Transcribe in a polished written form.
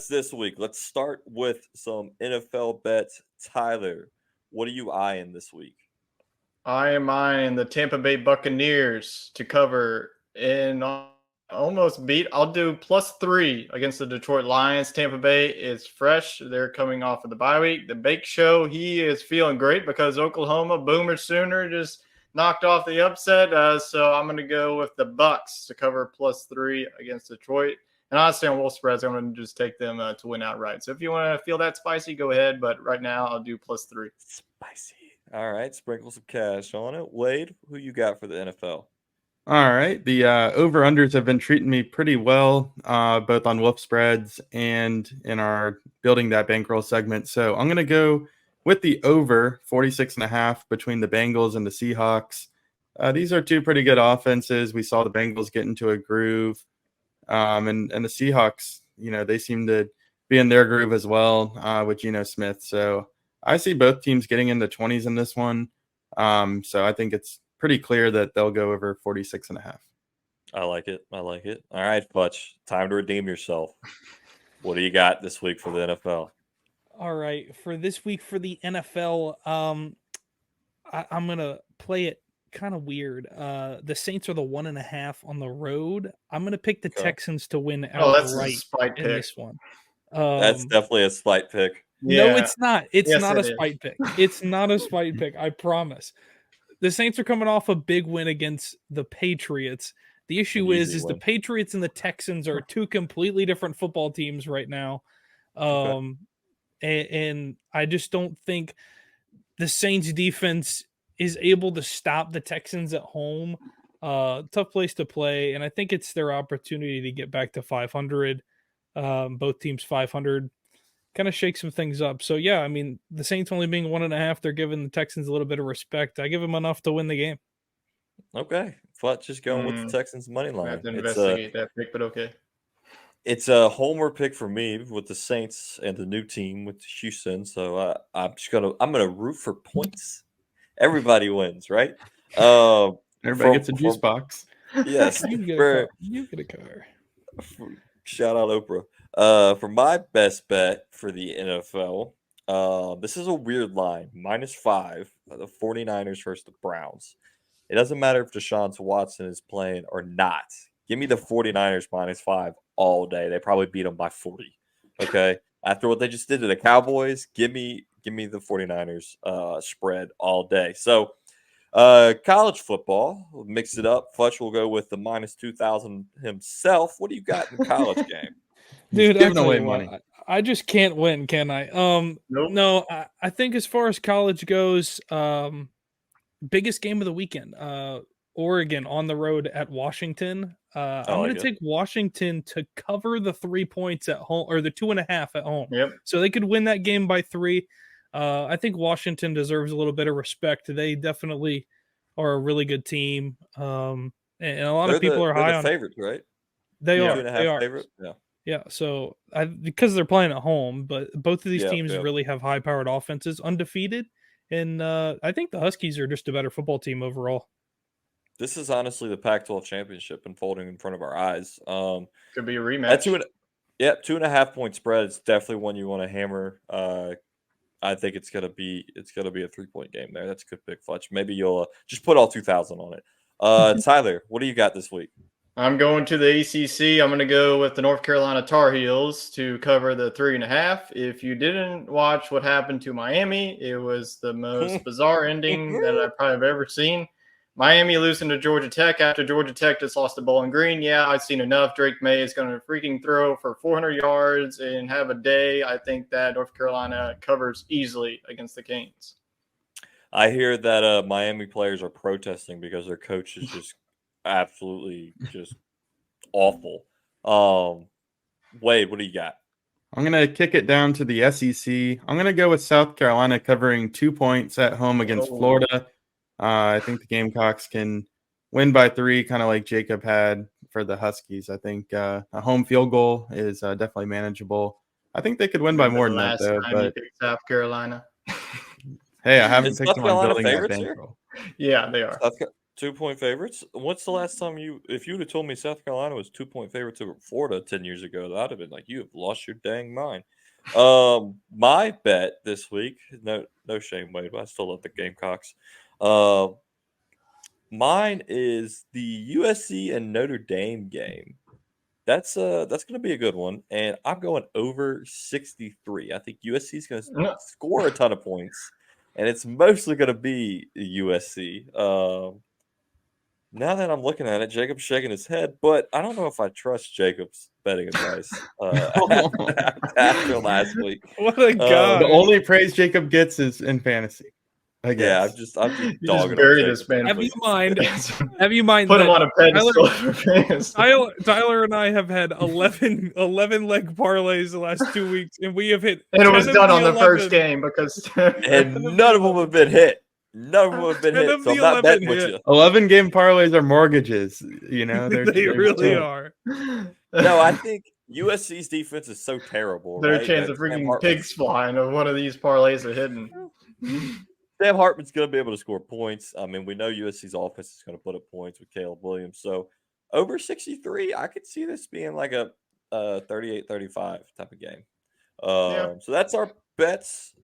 this week. Let's start with some NFL bets. Tyler, what are you eyeing this week? I am eyeing the Tampa Bay Buccaneers to cover and almost beat. I'll do +3 against the Detroit Lions. Tampa Bay is fresh. They're coming off of the bye week. The Bake Show, he is feeling great because Oklahoma, Boomer Sooner, just knocked off the upset. So I'm going to go with the Bucks to cover +3 against Detroit. And honestly, on Wolf spreads, I'm going to just take them to win outright. So if you want to feel that spicy, go ahead. But right now, I'll do +3. Spicy. All right, sprinkle some cash on it. Wade, who you got for the NFL? All right. The over-unders have been treating me pretty well, both on Wolf spreads and in our Building That Bankroll segment. So I'm going to go with the over 46.5 between the Bengals and the Seahawks. These are two pretty good offenses. We saw the Bengals get into a groove. And the Seahawks, they seem to be in their groove as well with Geno Smith. So I see both teams getting in the 20s in this one. So I think it's pretty clear that they'll go over 46.5. I like it. All right, Futch, time to redeem yourself. What do you got this week for the NFL? All right, for this week for the NFL, I'm gonna play it kind of weird. The Saints are the 1.5 on the road. I'm gonna pick the Texans to win outright in this one. That's definitely a spite pick. Yeah. No, it's not. It's not a spite pick. It's not a spite pick. I promise. The Saints are coming off a big win against the Patriots. The issue is the Patriots and the Texans are two completely different football teams right now. And I just don't think the Saints defense is able to stop the Texans at home. Tough place to play. And I think it's their opportunity to get back to 500. Both teams 500. Kind of shake some things up. So, yeah, I mean, the Saints only being 1.5, they're giving the Texans a little bit of respect. I give them enough to win the game. Okay. Fletch just going with the Texans money line. I have to investigate that pick, but okay. It's a homer pick for me with the Saints and the new team with Houston. So I'm gonna root for points. Everybody wins, right? Everybody gets a juice box. Yes. You get a car. Shout out Oprah. For my best bet for the NFL, this is a weird line. -5, the 49ers versus the Browns. It doesn't matter if Deshaun Watson is playing or not. Give me the 49ers -5 all day. They probably beat them by 40. Okay? After what they just did to the Cowboys, give me the 49ers spread all day. So, college football, we'll mix it up. Futch will go with the -2,000 himself. What do you got in the college game? Dude, giving away money. I just can't win, can I? Nope. No, I think as far as college goes, biggest game of the weekend, Oregon on the road at Washington. I'm going to take Washington to cover the 3 points at home, or the 2.5 at home. Yep. So they could win that game by 3. I think Washington deserves a little bit of respect. They definitely are a really good team. And a lot of people are high on favorites, right? They are. 2.5 favorite. Yeah. Yeah, so because they're playing at home, but both of these teams really have high-powered offenses, undefeated, and I think the Huskies are just a better football team overall. This is honestly the Pac-12 championship unfolding in front of our eyes. Could be a rematch. 2.5 point spread is definitely one you want to hammer. I think it's gonna be a 3-point game there. That's a good pick, Fletch. Maybe you'll just put all 2,000 on it. Tyler, what do you got this week? I'm going to the ACC. I'm going to go with the North Carolina Tar Heels to cover the 3.5. If you didn't watch what happened to Miami, it was the most bizarre ending that I probably have ever seen. Miami losing to Georgia Tech after Georgia Tech just lost to Bowling Green. Yeah, I've seen enough. Drake May is going to freaking throw for 400 yards and have a day. I think that North Carolina covers easily against the Canes. I hear that Miami players are protesting because their coach is just absolutely just awful. Wade, what do you got? I'm going to kick it down to the SEC. I'm going to go with South Carolina covering 2 points at home against Florida. I think the Gamecocks can win by 3, kind of like Jacob had for the Huskies. I think a home field goal is definitely manageable. I think they could win by more than that, though. But South Carolina. Hey, I haven't picked them on Building That Bankroll. Yeah, they are. 2-point favorites. What's the last time if you would have told me South Carolina was 2-point favorites over Florida 10 years ago, I'd have been like, you have lost your dang mind. My bet this week, no shame, Wade, but I still love the Gamecocks. Mine is the USC and Notre Dame game. That's going to be a good one, and I'm going over 63. I think USC is going to score a ton of points, and it's mostly going to be USC. Now that I'm looking at it, Jacob's shaking his head, but I don't know if I trust Jacob's betting advice after last week. What a guy! The only praise Jacob gets is in fantasy. I Yeah, guess. I'm just You dogging just buried on this Jacob. man. Have you mind Put him that on a pedestal for fantasy. Tyler and I have had 11 leg parlays the last 2 weeks, and we have hit. And it was 10 of done on the 11. first game because And none of them have been hit. None of them have been 10 hit, of so I'm the not 11 betting with hit. you. 11-game parlays are mortgages. You know, They they're really true. are. No, I think USC's defense is so terrible. There's right? a chance that of Sam freaking Hartman's- pigs flying if one of these parlays are hidden. Sam Hartman's going to be able to score points. I mean, we know USC's offense is going to put up points with Caleb Williams. So over 63, I could see this being like a 38-35 type of game. Yeah. So that's our bets